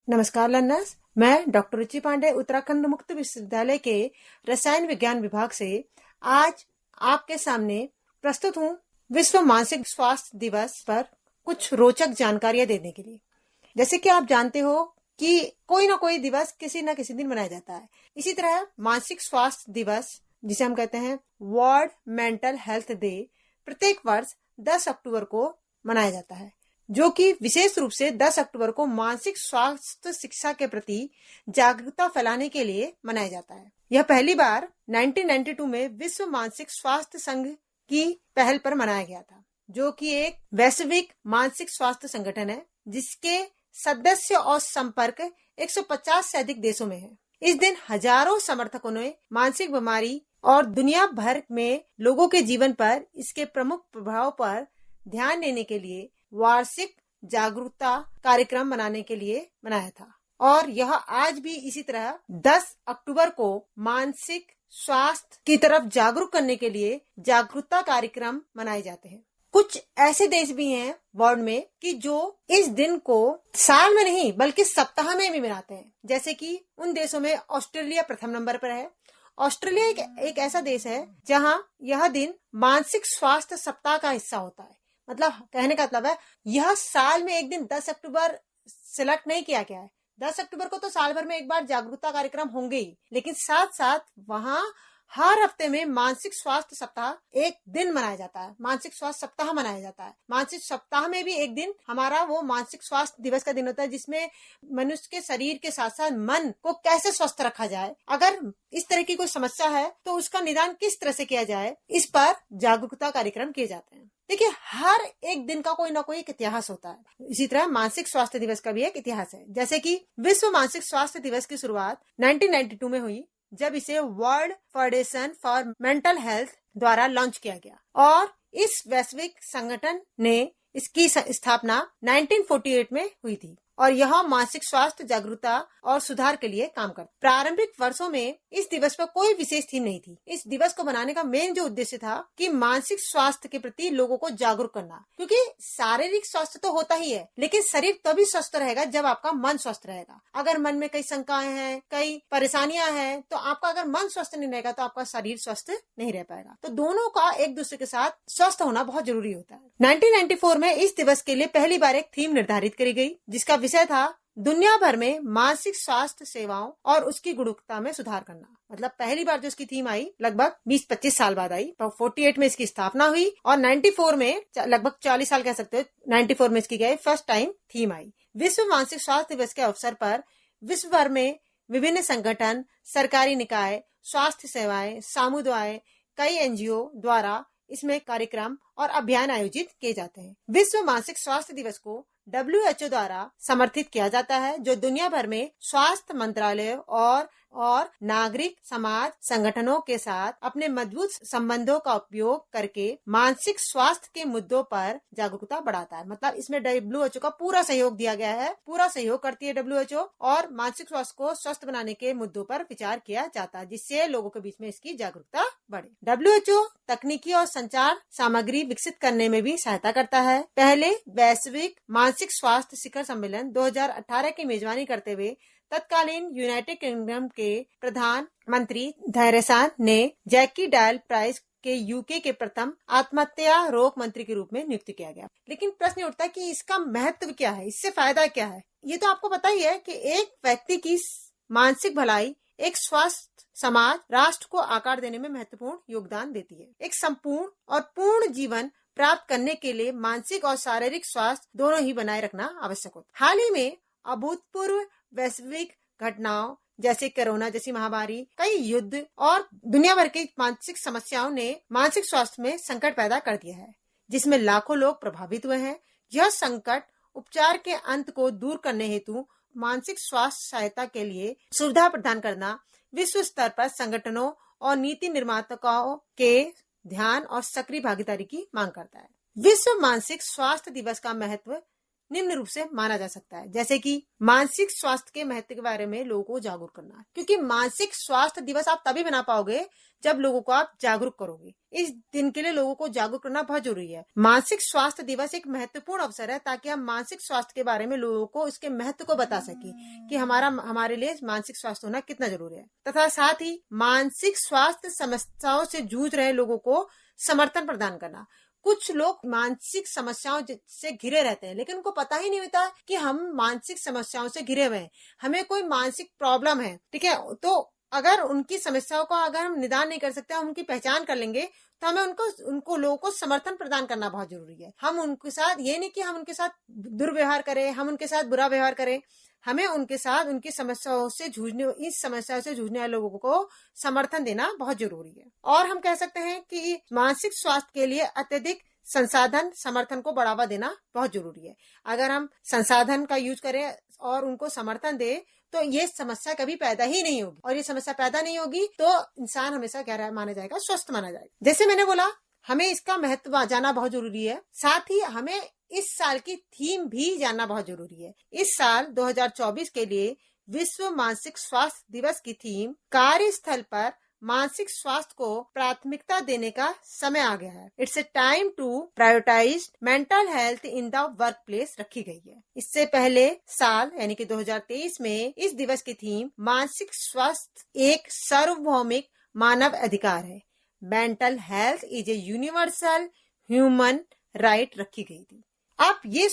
नमस्कार लर्नर्स, मैं डॉक्टर रुचि पांडे उत्तराखंड मुक्त विश्वविद्यालय के रसायन विज्ञान विभाग से आज आपके सामने प्रस्तुत हूँ विश्व मानसिक स्वास्थ्य दिवस पर कुछ रोचक जानकारियां देने के लिए। जैसे कि आप जानते हो कि कोई ना कोई दिवस किसी न किसी दिन मनाया जाता है। इसी तरह मानसिक स्वास्थ्य दिवस, जिसे हम कहते हैं वर्ल्ड मेंटल हेल्थ डे, प्रत्येक वर्ष 10 अक्टूबर को मनाया जाता है, जो कि विशेष रूप से 10 अक्टूबर को मानसिक स्वास्थ्य शिक्षा के प्रति जागरूकता फैलाने के लिए मनाया जाता है। यह पहली बार 1992 में विश्व मानसिक स्वास्थ्य संघ की पहल पर मनाया गया था, जो कि एक वैश्विक मानसिक स्वास्थ्य संगठन है जिसके सदस्य और संपर्क 150 से अधिक देशों में है। इस दिन हजारों समर्थकों ने मानसिक बीमारी और दुनिया भर में लोगों के जीवन पर इसके प्रमुख प्रभाव पर ध्यान देने के लिए वार्षिक जागरूकता कार्यक्रम मनाने के लिए मनाया था। और यह आज भी इसी तरह 10 अक्टूबर को मानसिक स्वास्थ्य की तरफ जागरूक करने के लिए जागरूकता कार्यक्रम मनाए जाते हैं। कुछ ऐसे देश भी हैं वर्ल्ड में कि जो इस दिन को साल में नहीं बल्कि सप्ताह में भी मनाते हैं। जैसे कि उन देशों में ऑस्ट्रेलिया प्रथम नंबर पर है। ऑस्ट्रेलिया एक ऐसा देश है जहां यह दिन मानसिक स्वास्थ्य सप्ताह का हिस्सा होता है। मतलब कहने का मतलब है यह साल में एक दिन 10 अक्टूबर सिलेक्ट नहीं किया गया है। 10 अक्टूबर को तो साल भर में एक बार जागरूकता कार्यक्रम होंगे ही, लेकिन साथ साथ वहाँ हर हफ्ते में मानसिक स्वास्थ्य सप्ताह एक दिन मनाया जाता है। मानसिक स्वास्थ्य सप्ताह मनाया जाता है। मानसिक सप्ताह में भी एक दिन हमारा वो मानसिक स्वास्थ्य दिवस का दिन होता है, जिसमें मनुष्य के शरीर के साथ साथ मन को कैसे स्वस्थ रखा जाए, अगर इस तरह की कोई समस्या है तो उसका निदान किस तरह से किया जाए, इस पर जागरूकता कार्यक्रम किए जाते हैं। देखिए, हर एक दिन का कोई ना कोई एक इतिहास होता है। इसी तरह मानसिक स्वास्थ्य दिवस का भी एक इतिहास है। जैसे कि विश्व मानसिक स्वास्थ्य दिवस की शुरुआत 1992 में हुई, जब इसे world federation for mental health द्वारा लॉन्च किया गया। और इस वैश्विक संगठन ने इसकी स्थापना 1948 में हुई थी और यह मानसिक स्वास्थ्य जागरूकता और सुधार के लिए काम करता। प्रारंभिक वर्षों में इस दिवस पर कोई विशेष थीम नहीं थी। इस दिवस को बनाने का मेन जो उद्देश्य था कि मानसिक स्वास्थ्य के प्रति लोगों को जागरूक करना, क्योंकि शारीरिक स्वास्थ्य तो होता ही है, लेकिन शरीर तभी स्वस्थ रहेगा जब आपका मन स्वस्थ रहेगा। अगर मन में कई शंकाएं हैं, कई परेशानियां हैं, तो आपका अगर मन स्वस्थ नहीं रहेगा तो आपका शरीर स्वस्थ नहीं रह पाएगा। तो दोनों का एक दूसरे के साथ स्वस्थ होना बहुत जरूरी होता है। 1994 में इस दिवस के लिए पहली बार एक थीम निर्धारित करी गई, जिसका विषय था दुनिया भर में मानसिक स्वास्थ्य सेवाओं और उसकी गुणवत्ता में सुधार करना। मतलब पहली बार जो इसकी थीम आई लगभग 20-25 साल बाद आई। तो 48 में इसकी स्थापना हुई और 94 में लगभग 40 साल कह सकते हो, 94 में इसकी गए फर्स्ट टाइम थीम आई। विश्व मानसिक स्वास्थ्य दिवस के अवसर पर विश्व भर में विभिन्न संगठन, सरकारी निकाय, स्वास्थ्य सेवाएं, समुदाय, कई एनजीओ द्वारा इसमें कार्यक्रम और अभियान आयोजित किए जाते हैं। विश्व मानसिक स्वास्थ्य दिवस को WHO द्वारा समर्थित किया जाता है, जो दुनिया भर में स्वास्थ्य मंत्रालय और नागरिक समाज संगठनों के साथ अपने मजबूत संबंधों का उपयोग करके मानसिक स्वास्थ्य के मुद्दों पर जागरूकता बढ़ाता है। मतलब इसमें WHO का पूरा सहयोग दिया गया है, पूरा सहयोग करती है WHO, और मानसिक स्वास्थ्य को स्वस्थ बनाने के मुद्दों पर विचार किया जाता है, जिससे लोगों के बीच में इसकी जागरूकता बढ़े। WHO तकनीकी और संचार सामग्री विकसित करने में भी सहायता करता है। पहले वैश्विक मानसिक स्वास्थ्य शिखर सम्मेलन 2018 की मेजबानी करते हुए तत्कालीन यूनाइटेड किंगडम के प्रधानमंत्री थेरेसा ने जैकी डायल प्राइस के यूके के प्रथम आत्महत्या रोग मंत्री के रूप में नियुक्त किया गया। लेकिन प्रश्न उठता है कि इसका महत्व क्या है, इससे फायदा क्या है। ये तो आपको पता ही है कि एक व्यक्ति की मानसिक भलाई एक स्वस्थ समाज, राष्ट्र को आकार देने में महत्वपूर्ण योगदान देती है। एक संपूर्ण और पूर्ण जीवन प्राप्त करने के लिए मानसिक और शारीरिक स्वास्थ्य दोनों ही बनाए रखना आवश्यक होता है। हाल ही में अभूतपूर्व वैश्विक घटनाओं जैसे कोरोना जैसी महामारी, कई युद्ध और दुनिया भर की मानसिक समस्याओं ने मानसिक स्वास्थ्य में संकट पैदा कर दिया है, जिसमें लाखों लोग प्रभावित हुए हैं। यह संकट उपचार के अंत को दूर करने हेतु मानसिक स्वास्थ्य सहायता के लिए सुविधा प्रदान करना विश्व स्तर पर संगठनों और नीति निर्माताओं के ध्यान और सक्रिय भागीदारी की मांग करता है। विश्व मानसिक स्वास्थ्य दिवस का महत्व निम्न रूप से माना जा सकता है, जैसे कि मानसिक स्वास्थ्य के महत्व के बारे में लोगों को जागरूक करना, क्योंकि मानसिक स्वास्थ्य दिवस आप तभी बना पाओगे जब लोगों को आप जागरूक करोगे। इस दिन के लिए लोगों को जागरूक करना बहुत जरूरी है। मानसिक स्वास्थ्य दिवस एक महत्वपूर्ण अवसर है ताकि हम मानसिक स्वास्थ्य के बारे में लोगों को इसके महत्व को बता सके कि हमारे लिए मानसिक स्वास्थ्य होना कितना जरूरी है, तथा साथ ही मानसिक स्वास्थ्य समस्याओं से जूझ रहे लोगों को समर्थन प्रदान करना। कुछ लोग मानसिक समस्याओं से घिरे रहते हैं, लेकिन उनको पता ही नहीं होता कि हम मानसिक समस्याओं से घिरे हुए हैं, हमें कोई मानसिक प्रॉब्लम है, ठीक है। तो अगर उनकी समस्याओं का अगर हम निदान नहीं कर सकते, हम उनकी पहचान कर लेंगे, तो हमें उनको लोगों को समर्थन प्रदान करना बहुत जरूरी है। हम उनके साथ ये नहीं कि हम उनके साथ दुर्व्यवहार करें, हम उनके साथ बुरा व्यवहार करें, हमें उनके साथ उनकी समस्याओं से जूझने वाले लोगों को समर्थन देना बहुत जरूरी है। और हम कह सकते हैं कि मानसिक स्वास्थ्य के लिए अत्यधिक संसाधन समर्थन को बढ़ावा देना बहुत जरूरी है। अगर हम संसाधन का यूज करें और उनको समर्थन दे तो ये समस्या कभी पैदा ही नहीं होगी, और ये समस्या पैदा नहीं होगी तो इंसान हमेशा क्या माना जाएगा, स्वस्थ माना जाएगा। जैसे मैंने बोला, हमें इसका महत्व जानना बहुत जरूरी है। साथ ही हमें इस साल की थीम भी जानना बहुत जरूरी है। इस साल 2024 के लिए विश्व मानसिक स्वास्थ्य दिवस की थीम कार्यस्थल पर मानसिक स्वास्थ्य को प्राथमिकता देने का समय आ गया है। It's a time to prioritise mental health in the work place रखी गई है। इससे पहले साल यानी कि 2023 में इस दिवस की थीम मानसिक स्वास्थ्य एक सार्वभौमिक मानव अधिकार है, mental health is a universal human right रखी गई थी। अब ये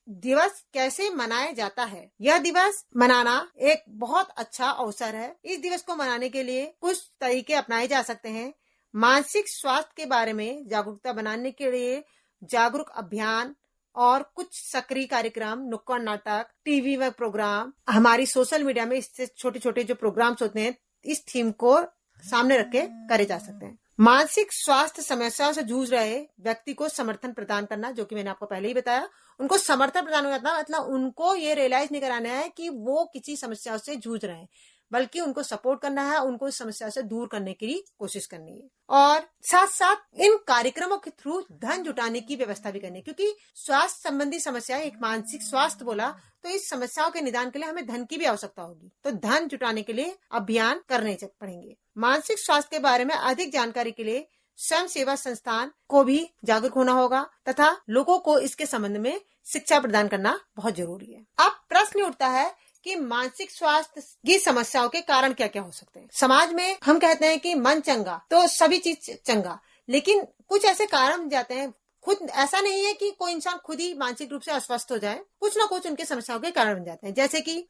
दिवस कैसे मनाया जाता है? यह दिवस मनाना एक बहुत अच्छा अवसर है। इस दिवस को मनाने के लिए कुछ तरीके अपनाए जा सकते हैं। मानसिक स्वास्थ्य के बारे में जागरूकता बनाने के लिए जागरूक अभियान और कुछ सक्रिय कार्यक्रम, नुक्कड़ नाटक, टीवी में प्रोग्राम, हमारी सोशल मीडिया में इससे छोटे छोटे जो प्रोग्राम्स होते हैं, इस थीम को सामने रख के करे जा सकते हैं। मानसिक स्वास्थ्य समस्याओं से जूझ रहे व्यक्ति को समर्थन प्रदान करना, जो कि मैंने आपको पहले ही बताया, उनको समर्थन प्रदान करना मतलब उनको ये रियलाइज नहीं कराना है कि वो किसी समस्या से जूझ रहे हैं, बल्कि उनको सपोर्ट करना है, उनको इस समस्या से दूर करने की कोशिश करनी है। और साथ साथ इन कार्यक्रमों के थ्रू धन जुटाने की व्यवस्था भी करनी है, क्योंकि स्वास्थ्य संबंधी समस्याएं, एक मानसिक स्वास्थ्य बोला तो इस समस्याओं के निदान के लिए हमें धन की भी आवश्यकता होगी, तो धन जुटाने के लिए अभियान करने पड़ेंगे। मानसिक स्वास्थ्य के बारे में अधिक जानकारी के लिए स्वयं सेवा संस्थान को भी जागरूक होना होगा तथा लोगों को इसके संबंध में शिक्षा प्रदान करना बहुत जरूरी है। अब प्रश्न उठता है कि मानसिक स्वास्थ्य की समस्याओं के कारण क्या क्या हो सकते हैं। समाज में हम कहते हैं कि मन चंगा तो सभी चीज चंगा, लेकिन कुछ ऐसे कारण जाते हैं, खुद ऐसा नहीं है कि कोई इंसान खुद ही मानसिक रूप से अस्वस्थ हो जाए, कुछ ना कुछ उनके समस्याओं के कारण बन जाते हैं। जैसे कि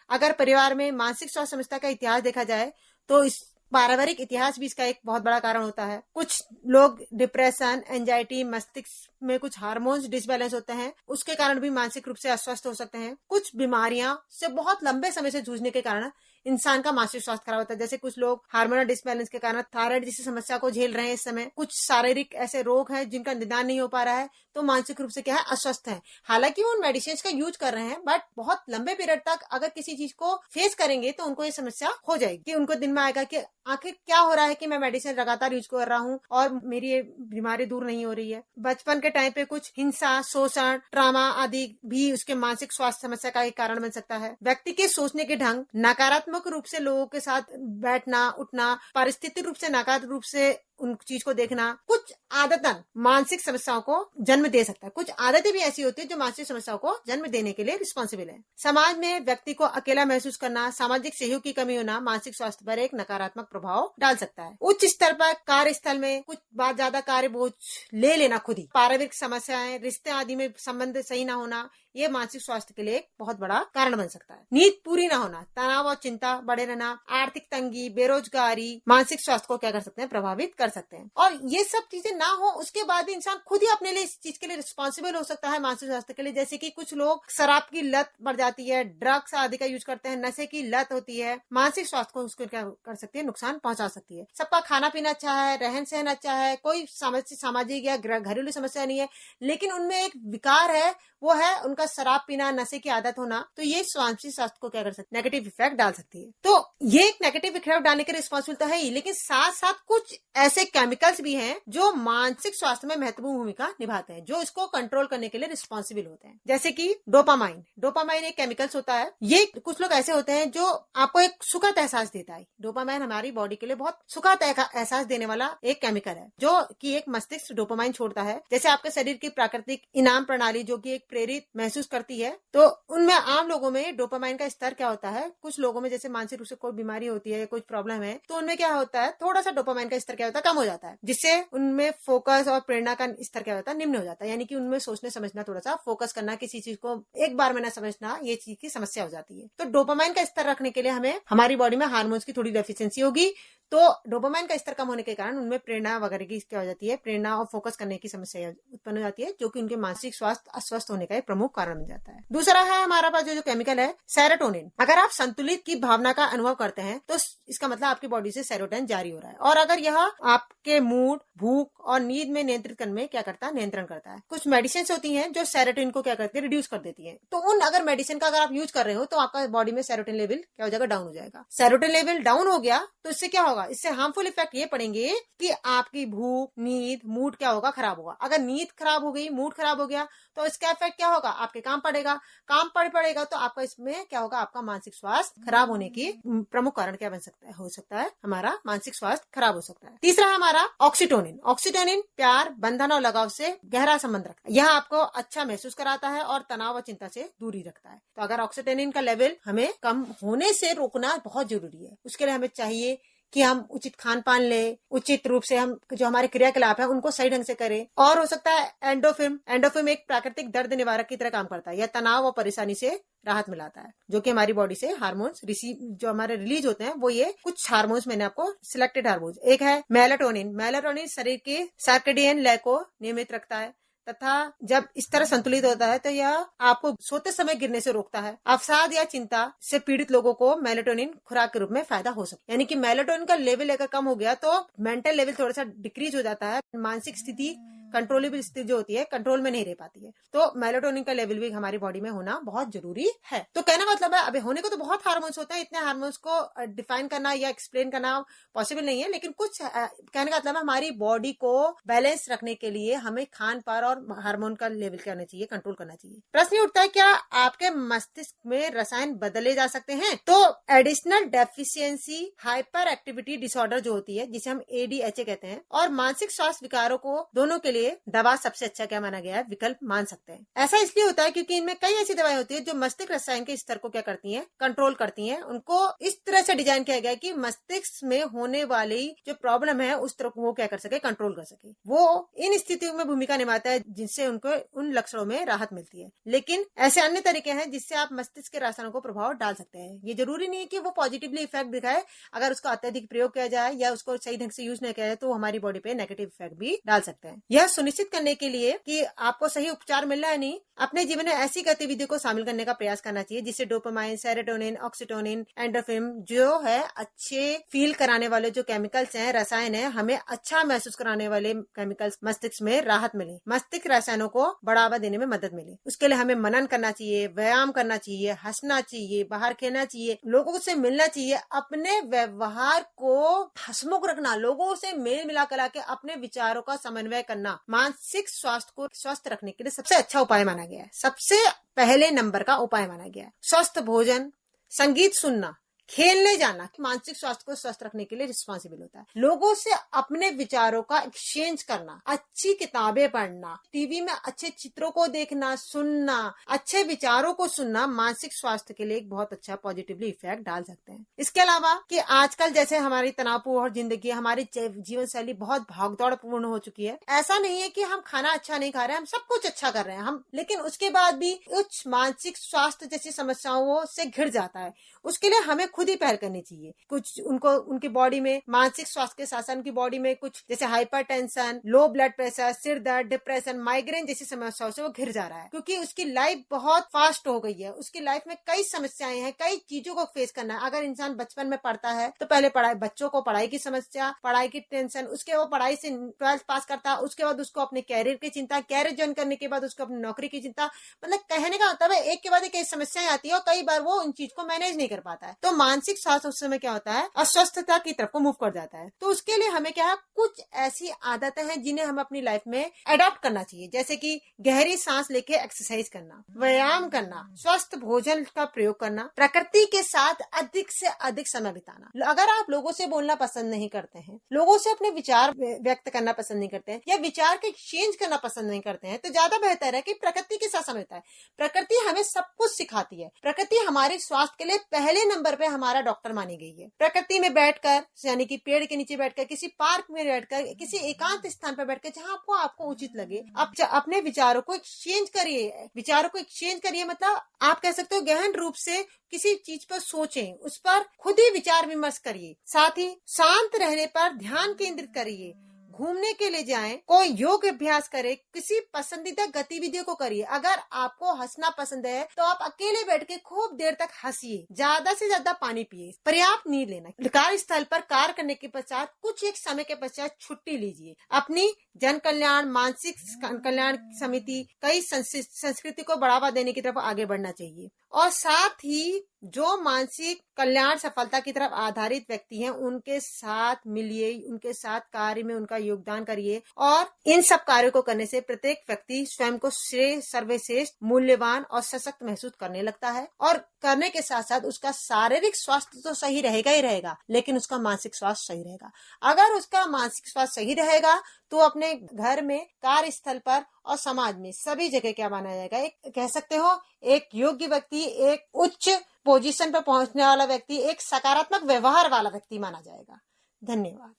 अगर परिवार में मानसिक स्वास्थ्य समस्या का इतिहास देखा जाए तो इस पारिवारिक इतिहास भी इसका एक बहुत बड़ा कारण होता है। कुछ लोग डिप्रेशन, एंजाइटी, मस्तिष्क में कुछ हार्मोन्स डिसबैलेंस होते हैं, उसके कारण भी मानसिक रूप से अस्वस्थ हो सकते हैं। कुछ बीमारियां से बहुत लंबे समय से जूझने के कारण इंसान का मानसिक स्वास्थ्य खराब होता है। जैसे कुछ लोग हार्मोनल डिसबैलेंस के कारण थायराइड जैसी समस्या को झेल रहे हैं इस समय। कुछ शारीरिक ऐसे रोग हैं जिनका निदान नहीं हो पा रहा है, तो मानसिक रूप से क्या है, अस्वस्थ है। हालांकि वो मेडिसिन का यूज कर रहे हैं, बट बहुत लंबे पीरियड तक अगर किसी चीज को फेस करेंगे तो उनको ये समस्या हो जाएगी। उनको दिन में आएगा कि आखिर क्या हो रहा है कि मैं मेडिसिन लगातार यूज कर रहा हूँ और मेरी ये बीमारी दूर नहीं हो रही है। बचपन के टाइम पे कुछ हिंसा, शोषण, ट्रामा आदि भी उसके मानसिक स्वास्थ्य समस्या का एक कारण बन सकता है। व्यक्ति के सोचने के ढंग, नकारात्मक रूप से लोगों के साथ बैठना उठना, परिस्थिति रूप से नकारात्मक रूप से उन चीज को देखना, कुछ आदतन मानसिक समस्याओं को जन्म दे सकता है। कुछ आदतें भी ऐसी होती है जो मानसिक समस्याओं को जन्म देने के लिए रिस्पॉन्सिबल है। समाज में व्यक्ति को अकेला महसूस करना, सामाजिक सहयोग की कमी होना मानसिक स्वास्थ्य पर एक नकारात्मक प्रभाव डाल सकता है। उच्च स्तर पर कार्यस्थल में कुछ बात ज्यादा कार्य बोझ ले लेना, खुद ही पारिवारिक समस्याएं, रिश्ते आदि में संबंध सही न होना, ये मानसिक स्वास्थ्य के लिए एक बहुत बड़ा कारण बन सकता है। नींद पूरी न होना, तनाव और चिंता बढ़े रहना, आर्थिक तंगी, बेरोजगारी मानसिक स्वास्थ्य को क्या कर सकते हैं, प्रभावित कर सकते हैं। और ये सब चीजें ना हो उसके बाद इंसान खुद ही अपने लिए इस चीज के लिए रिस्पॉन्सिबल हो सकता है मानसिक स्वास्थ्य के लिए। जैसे कि कुछ लोग शराब की लत बढ़ जाती है, ड्रग्स आदि का यूज करते हैं, नशे की लत होती है, मानसिक स्वास्थ्य को उसको क्या कर सकती है, नुकसान पहुंचा सकती है। सबका खाना पीना अच्छा है, रहन सहन अच्छा है, कोई सामाजिक या घरेलू समस्या नहीं है, लेकिन उनमें एक विकार है, वो है उनका शराब पीना, नशे की आदत होना, तो ये मानसिक स्वास्थ्य को क्या कर सकती है, नेगेटिव इफेक्ट डाल सकती है। तो ये एक नेगेटिव इफेक्ट डालने के रिस्पॉन्सिबल तो है ही, लेकिन साथ साथ कुछ ऐसे केमिकल्स भी हैं जो मानसिक स्वास्थ्य में महत्वपूर्ण भूमिका निभाते हैं, जो इसको कंट्रोल करने के लिए रिस्पॉन्सिबल होते हैं। जैसे कि डोपामाइन। डोपामाइन एक केमिकल्स होता है। ये कुछ लोग ऐसे होते हैं जो आपको एक सुखद एहसास देता है। डोपामाइन हमारी बॉडी के लिए बहुत सुखद एहसास देने वाला एक केमिकल है, जो कि एक मस्तिष्क डोपामाइन छोड़ता है। जैसे आपके शरीर की प्राकृतिक इनाम प्रणाली जो कि एक प्रेरित महसूस करती है, तो उनमें आम लोगों में डोपामाइन का स्तर क्या होता है, कुछ लोगों में जैसे मानसिक रूप से कोई बीमारी होती है, कुछ प्रॉब्लम है, तो उनमें क्या होता है, थोड़ा सा डोपामाइन का स्तर क्या होता है, कम हो जाता है, जिससे उनमें फोकस और प्रेरणा का स्तर क्या होता है, निम्न हो जाता है। यानी कि उनमें सोचने समझना, थोड़ा सा फोकस करना, किसी चीज को एक बार में ना समझना, ये चीज की समस्या हो जाती है। तो डोपामाइन का स्तर रखने के लिए हमें हमारी बॉडी में हार्मोन्स की थोड़ी डेफिशिएंसी होगी। तो डोपामाइन का स्तर कम होने के कारण उनमें प्रेरणा वगैरह की क्या हो जाती है, प्रेरणा और फोकस करने की समस्या उत्पन्न हो जाती है, जो कि उनके मानसिक स्वास्थ्य अस्वस्थ होने का एक प्रमुख कारण बन जाता है। दूसरा है हमारा पास जो केमिकल है सेरोटोनिन। अगर आप संतुलित की भावना का अनुभव करते हैं तो इसका मतलब आपकी बॉडी से सेरोटोनिन जारी हो रहा है, और अगर यह आपके मूड, भूख और नींद में नियंत्रित करने में क्या करता है, नियंत्रण करता है। कुछ मेडिसिन होती हैं जो सेरोटोनिन को क्या करती है, रिड्यूस कर देती है। तो उन अगर मेडिसिन का अगर आप यूज कर रहे हो तो आपका बॉडी में सेरोटोनिन लेवल क्या हो जाएगा, डाउन हो जाएगा। सेरोटोनिन लेवल डाउन हो गया तो इससे क्या होगा, इससे हार्मफुल इफेक्ट ये पड़ेंगे कि आपकी भूख, नींद, मूड क्या होगा, खराब होगा। अगर नींद खराब हो गई, मूड खराब हो गया, तो इसका इफेक्ट क्या होगा, आपके काम पड़ेगा। काम पड़ेगा तो आपका इसमें क्या होगा, आपका मानसिक स्वास्थ्य खराब होने की प्रमुख कारण क्या बन सकता है, हो सकता है हमारा मानसिक स्वास्थ्य खराब हो सकता है। तीसरा है हमारा ऑक्सीटोनिन। ऑक्सीटोनिन प्यार, बंधन और लगाव से गहरा संबंध रखता है। यह आपको अच्छा महसूस कराता है और तनाव और चिंता से दूरी रखता है। तो अगर ऑक्सीटोनिन का लेवल हमें कम होने से रोकना बहुत जरूरी है। उसके लिए हमें चाहिए कि हम उचित खान पान लें, उचित रूप से हम जो हमारे क्रियाकलाप है उनको सही ढंग से करें। और हो सकता है एंडोफिन। एंडोफिन एक प्राकृतिक दर्द निवारक की तरह काम करता है। यह तनाव और परेशानी से राहत मिलाता है, जो कि हमारी बॉडी से हार्मोन्स जो हमारे रिलीज होते हैं, वो ये कुछ हार्मोन्स मैंने आपको सिलेक्टेड हार्मोन्स। एक है मेलाटोनिन। मेलाटोनिन शरीर के सर्केडियन लय को नियमित रखता है तथा जब इस तरह संतुलित होता है तो यह आपको सोते समय गिरने से रोकता है। अवसाद या चिंता से पीड़ित लोगों को मेलाटोनिन खुराक के रूप में फायदा हो सकता है। यानी कि मेलाटोनिन का लेवल अगर कम हो गया तो मेंटल लेवल थोड़ा सा डिक्रीज हो जाता है। मानसिक स्थिति, कंट्रोलेबल स्थिति जो होती है, कंट्रोल में नहीं रह पाती है। तो मेलाटोनिन का लेवल भी हमारी बॉडी में होना बहुत जरूरी है। तो कहना मतलब है, अभी होने को तो बहुत हार्मोन्स होते हैं, इतने हार्मोन्स को डिफाइन करना या एक्सप्लेन करना पॉसिबल नहीं है, लेकिन कुछ कहने का मतलब हमारी बॉडी को बैलेंस रखने के लिए हमें खान पान और हार्मोन का लेवल करना चाहिए, कंट्रोल करना चाहिए। प्रश्न उठता है, क्या आपके मस्तिष्क में रसायन बदले जा सकते हैं? तो additional deficiency hyper activity disorder जो होती है, जिसे हम ADHA कहते हैं, और मानसिक स्वास्थ्य विकारों को दोनों के लिए दवा सबसे अच्छा क्या माना गया है, विकल्प मान सकते हैं। ऐसा इसलिए होता है क्योंकि इनमें कई ऐसी दवाएं होती है जो मस्तिष्क रसायन के स्तर को क्या करती हैं, कंट्रोल करती हैं। उनको इस तरह से डिजाइन किया गया है कि मस्तिष्क में होने वाली जो प्रॉब्लम है उस तरह वो क्या कर सके, कंट्रोल कर सके। वो इन स्थितियों में भूमिका निभाता है जिनसे उनको उन लक्षणों में राहत मिलती है। लेकिन ऐसे अन्य तरीके हैं जिससे आप मस्तिष्क के रसायनों को प्रभाव डाल सकते हैं। ये जरूरी नहीं है कि वो पॉजिटिवली इफेक्ट दिखाए। अगर उसका अत्यधिक प्रयोग किया जाए या उसको सही ढंग से यूज नहीं किया जाए तो हमारी बॉडी पे नेगेटिव इफेक्ट भी डाल सकते हैं। यह सुनिश्चित करने के लिए कि आपको सही उपचार मिल रहा है नहीं, अपने जीवन में ऐसी गतिविधियों को शामिल करने का प्रयास करना चाहिए जिससे डोपामाइन, सेरोटोनिन, ऑक्सीटोनिन, एंडोर्फिन जो है अच्छे फील कराने वाले जो केमिकल्स हैं, रसायन है, हमें अच्छा महसूस कराने वाले केमिकल्स मस्तिष्क में राहत मिले, मस्तिष्क रसायनों को बढ़ावा देने में मदद मिले। उसके लिए हमें मनन करना चाहिए, व्यायाम करना चाहिए, हंसना चाहिए, बाहर खेलना चाहिए, लोगों से मिलना चाहिए, अपने व्यवहार को हंसमुख रखना, लोगों से मेल मिला करा के अपने विचारों का समन्वय करना मानसिक स्वास्थ्य को स्वस्थ रखने के लिए सबसे अच्छा उपाय माना गया है, सबसे पहले नंबर का उपाय माना गया है। स्वस्थ भोजन, संगीत सुनना, खेलने जाना मानसिक स्वास्थ्य को स्वस्थ रखने के लिए रिस्पॉन्सिबल होता है। लोगों से अपने विचारों का एक्सचेंज करना, अच्छी किताबें पढ़ना, टीवी में अच्छे चित्रों को देखना, सुनना, अच्छे विचारों को सुनना मानसिक स्वास्थ्य के लिए एक बहुत अच्छा पॉजिटिवली इफेक्ट डाल सकते हैं। इसके अलावा कि आजकल जैसे हमारी तनावपूर्ण जिंदगी, हमारी जीवन शैली बहुत भागदौड़ पूर्ण हो चुकी है। ऐसा नहीं है कि हम खाना अच्छा नहीं खा रहे हैं, हम सब कुछ अच्छा कर रहे हैं हम, लेकिन उसके बाद भी कुछ मानसिक स्वास्थ्य जैसी समस्याओं से घिर जाता है। उसके लिए हमें खुद ही पहल करनी चाहिए। कुछ उनको उनकी बॉडी में मानसिक स्वास्थ्य के साथ साथ उनकी बॉडी में कुछ जैसे हाइपरटेंशन, लो ब्लड प्रेशर, सिर दर्द, डिप्रेशन, माइग्रेन जैसी समस्याओं से वो घिर जा रहा है, क्योंकि उसकी लाइफ बहुत फास्ट हो गई है। उसकी लाइफ में कई समस्याएं हैं, कई चीजों को फेस करना है। अगर इंसान बचपन में पढ़ता है तो पहले बच्चों को पढ़ाई की समस्या, पढ़ाई की टेंशन, उसके वो पढ़ाई से 12th पास करता है, उसके बाद उसको अपने कैरियर की चिंता, कैरियर ज्वाइन करने के बाद उसको अपनी नौकरी की चिंता, मतलब कहने का मतलब है एक के बाद एक समस्याएं आती है और कई बार वो उन चीज को मैनेज नहीं कर पाता है। तो मानसिक स्वास्थ्य उस समय क्या होता है, अस्वस्थता की तरफ को मूव कर जाता है। तो उसके लिए हमें क्या है, कुछ ऐसी आदतें हैं जिन्हें हम अपनी लाइफ में अडॉप्ट करना चाहिए, जैसे कि गहरी सांस लेके एक्सरसाइज करना, व्यायाम करना, स्वस्थ भोजन का प्रयोग करना, प्रकृति के साथ अधिक से अधिक समय बिताना। अगर आप लोगों से बोलना पसंद नहीं करते हैं, लोगों से अपने विचार व्यक्त करना पसंद नहीं करते हैं, या विचार के एक्सचेंज करना पसंद नहीं करते हैं, तो ज्यादा बेहतर है कि प्रकृति के साथ समय बिताएं। प्रकृति हमें सब कुछ सिखाती है। प्रकृति हमारे स्वास्थ्य के लिए पहले नंबर पे हमारा डॉक्टर मानी गई है। प्रकृति में बैठकर, यानी कि पेड़ के नीचे बैठकर, किसी पार्क में बैठकर, किसी एकांत स्थान पर बैठकर, जहाँ आपको उचित लगे, आप अपने विचारों को एक्सचेंज करिए। विचारों को एक्सचेंज करिए मतलब आप कह सकते हो गहन रूप से किसी चीज पर सोचें, उस पर खुद ही विचार विमर्श करिए। साथ ही शांत रहने पर ध्यान केंद्रित करिए। घूमने के लिए जाएं, कोई योग अभ्यास करें, किसी पसंदीदा गतिविधियों को करिए। अगर आपको हंसना पसंद है तो आप अकेले बैठ के खूब देर तक हंसिए। ज्यादा से ज्यादा पानी पिए, पर्याप्त नींद लेना। कार्यस्थल पर कार्य करने के पश्चात कुछ एक समय के पश्चात छुट्टी लीजिए। अपनी जन कल्याण, मानसिक कल्याण समिति, कई संस्कृति को बढ़ावा देने की तरफ आगे बढ़ना चाहिए। और साथ ही जो मानसिक कल्याण सफलता की तरफ आधारित व्यक्ति हैं, उनके साथ मिलिए, उनके साथ कार्य में उनका योगदान करिए। और इन सब कार्यों को करने से प्रत्येक व्यक्ति स्वयं को श्रेष्ठ, सर्वश्रेष्ठ, मूल्यवान और सशक्त महसूस करने लगता है। और करने के साथ साथ उसका शारीरिक स्वास्थ्य तो सही रहेगा ही रहेगा, लेकिन उसका मानसिक स्वास्थ्य सही रहेगा। अगर उसका मानसिक स्वास्थ्य सही रहेगा तो अपने घर में, कार्यस्थल पर और समाज में सभी जगह क्या माना जाएगा, एक कह सकते हो एक योग्य व्यक्ति, एक उच्च पोजीशन पर पहुंचने वाला व्यक्ति, एक सकारात्मक व्यवहार वाला व्यक्ति माना जाएगा। धन्यवाद।